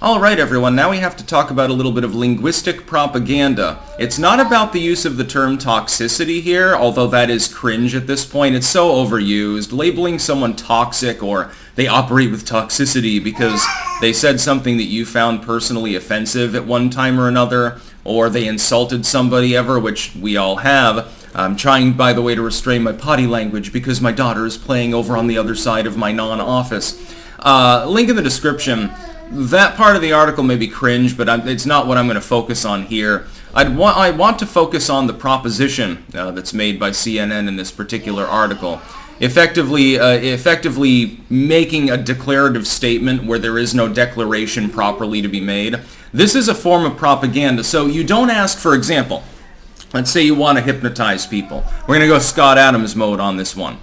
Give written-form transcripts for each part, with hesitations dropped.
Alright everyone, now we have to talk about a little bit of linguistic propaganda. It's not about the use of the term toxicity here, although that is cringe at this point. It's so overused. Labeling someone toxic or they operate with toxicity because they said something that you found personally offensive at one time or another, or they insulted somebody ever, which we all have. I'm trying, by the way, to restrain my potty language because my daughter is playing over on the other side of my non-office. Link in the description. That part of the article may be cringe, but it's not what I'm going to focus on here. I want to focus on the proposition that's made by CNN in this particular article. Effectively making a declarative statement where there is no declaration properly to be made. This is a form of propaganda, so you don't ask, for example, let's say you want to hypnotize people. We're going to go Scott Adams mode on this one.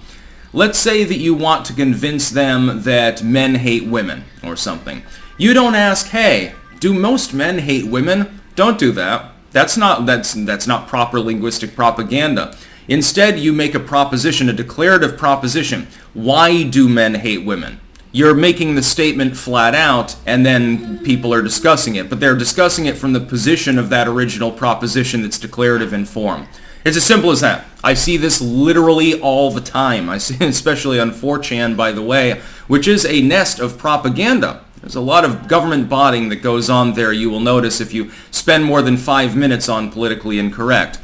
Let's say that you want to convince them that men hate women or something. You don't ask, hey, do most men hate women? Don't do that. That's not proper linguistic propaganda. Instead, you make a proposition, a declarative proposition. Why do men hate women? You're making the statement flat out, and then people are discussing it. But they're discussing it from the position of that original proposition that's declarative in form. It's as simple as that. I see this literally all the time. I see it especially on 4chan, by the way, which is a nest of propaganda. There's a lot of government botting that goes on there, you will notice, if you spend more than 5 minutes on politically incorrect.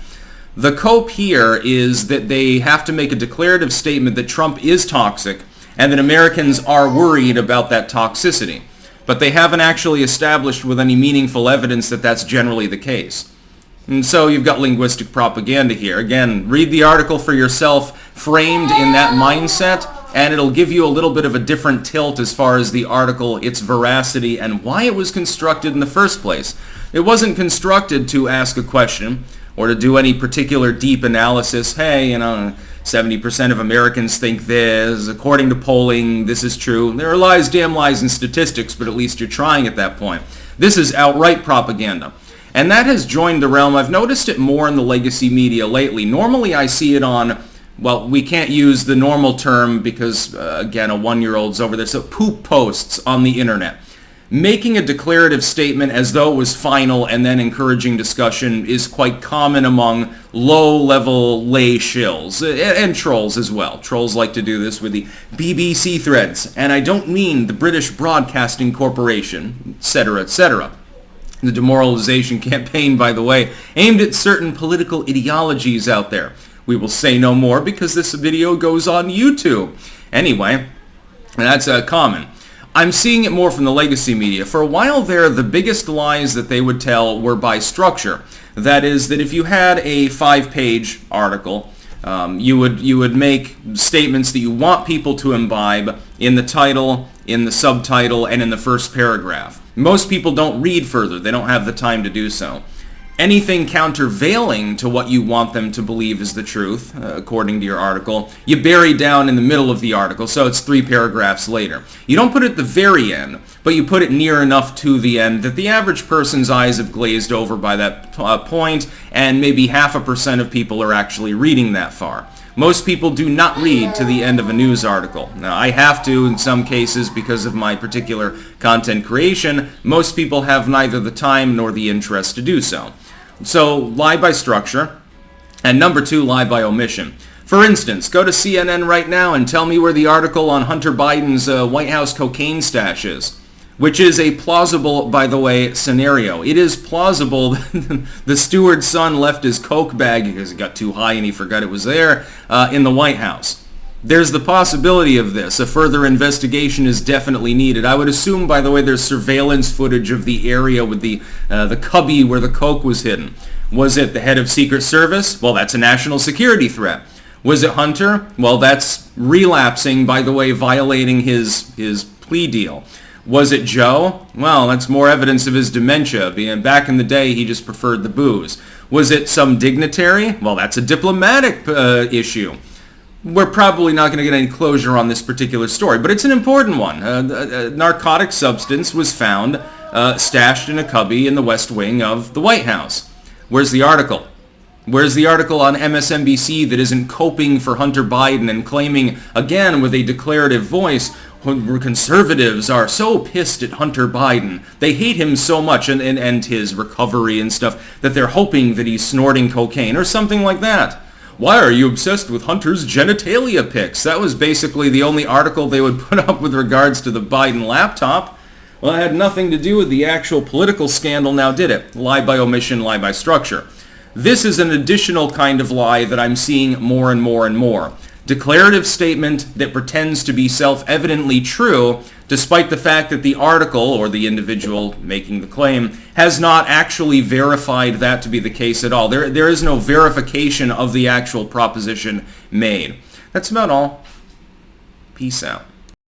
The cope here is that they have to make a declarative statement that Trump is toxic and that Americans are worried about that toxicity. But they haven't actually established with any meaningful evidence that that's generally the case. And so you've got linguistic propaganda here. Again, read the article for yourself, framed in that mindset, and it'll give you a little bit of a different tilt as far as the article, its veracity, and why it was constructed in the first place. It wasn't constructed to ask a question or to do any particular deep analysis. Hey, 70% of Americans think this. According to polling, this is true. There are lies, damn lies, and statistics, but at least you're trying at that point. This is outright propaganda. And that has joined the realm. I've noticed it more in the legacy media lately. Normally I see it on, well, we can't use the normal term because, again, a 1-year-old's over there, so poop posts on the internet. Making a declarative statement as though it was final and then encouraging discussion is quite common among low-level lay shills, and trolls as well. Trolls like to do this with the BBC threads, and I don't mean the British Broadcasting Corporation, etc., etc. The demoralization campaign, by the way, aimed at certain political ideologies out there. We will say no more because this video goes on YouTube. Anyway, that's common. I'm seeing it more from the legacy media. For a while there, the biggest lies that they would tell were by structure. That is, that if you had a 5-page article, you would make statements that you want people to imbibe in the title, in the subtitle, and in the first paragraph. Most people don't read further. They don't have the time to do so. Anything countervailing to what you want them to believe is the truth, according to your article, you bury down in the middle of the article, so it's 3 paragraphs later. You don't put it at the very end, but you put it near enough to the end that the average person's eyes have glazed over by that point, and maybe 0.5% of people are actually reading that far. Most people do not read to the end of a news article. Now, I have to in some cases because of my particular content creation. Most people have neither the time nor the interest to do so. So, lie by structure, and number 2, lie by omission. For instance, go to CNN right now and tell me where the article on Hunter Biden's White House cocaine stash is, which is a plausible, by the way, scenario. It is plausible that the steward's son left his coke bag because it got too high and he forgot it was there in the White House. There's the possibility of this. A further investigation is definitely needed. I would assume, by the way, there's surveillance footage of the area with the cubby where the coke was hidden. Was it the head of Secret Service? Well, that's a national security threat. Was it Hunter? Well, that's relapsing, by the way, violating his plea deal. Was it Joe? Well, that's more evidence of his dementia. Back in the day, he just preferred the booze. Was it some dignitary? Well, that's a diplomatic issue. We're probably not going to get any closure on this particular story, but it's an important one. A narcotic substance was found stashed in a cubby in the West Wing of the White House. Where's the article? Where's the article on MSNBC that isn't coping for Hunter Biden and claiming, again with a declarative voice, conservatives are so pissed at Hunter Biden. They hate him so much and his recovery and stuff that they're hoping that he's snorting cocaine or something like that. Why are you obsessed with Hunter's genitalia pics? That was basically the only article they would put up with regards to the Biden laptop. Well, it had nothing to do with the actual political scandal now, did it? Lie by omission, lie by structure. This is an additional kind of lie that I'm seeing more and more and more. Declarative statement that pretends to be self-evidently true, despite the fact that the article, or the individual making the claim, has not actually verified that to be the case at all. There is no verification of the actual proposition made. That's about all. Peace out.